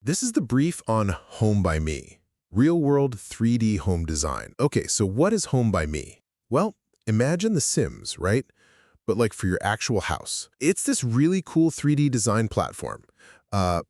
This is the brief on Home by Me, real-world 3D home design. Okay, so what is Home by Me? Well, imagine The Sims, right? But like for your actual house. It's this really cool 3D design platform.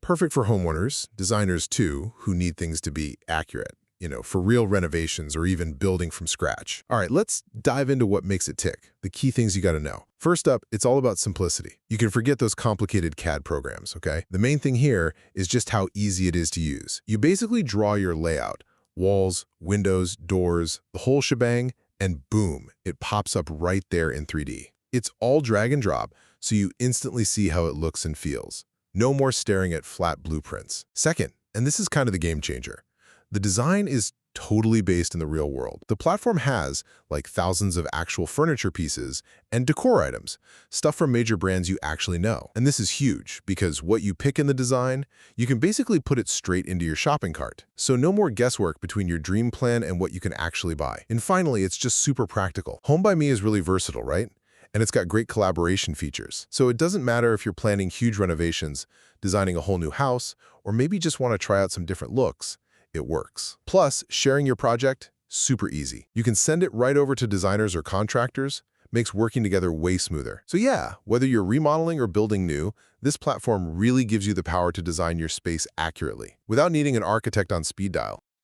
Perfect for homeowners, designers too, who need things to be accurate, for real renovations or even building from scratch. All right, let's dive into what makes it tick, the key things you got to know. First up, it's all about simplicity. You can forget those complicated CAD programs, okay? The main thing here is just how easy it is to use. You basically draw your layout, walls, windows, doors, the whole shebang, and boom, it pops up right there in 3D. It's all drag and drop, so you instantly see how it looks and feels. No more staring at flat blueprints. Second, and this is kind of the game changer, the design is totally based in the real world. The platform has, like, thousands of actual furniture pieces and decor items, stuff from major brands you actually know. And this is huge, because what you pick in the design, you can basically put it straight into your shopping cart. So no more guesswork between your dream plan and what you can actually buy. And finally, it's just super practical. Home by Me is really versatile, right? And it's got great collaboration features. So it doesn't matter if you're planning huge renovations, designing a whole new house, or maybe just want to try out some different looks. It works. Plus, sharing your project, super easy. You can send it right over to designers or contractors, makes working together way smoother. So yeah, whether you're remodeling or building new, this platform really gives you the power to design your space accurately, without needing an architect on speed dial.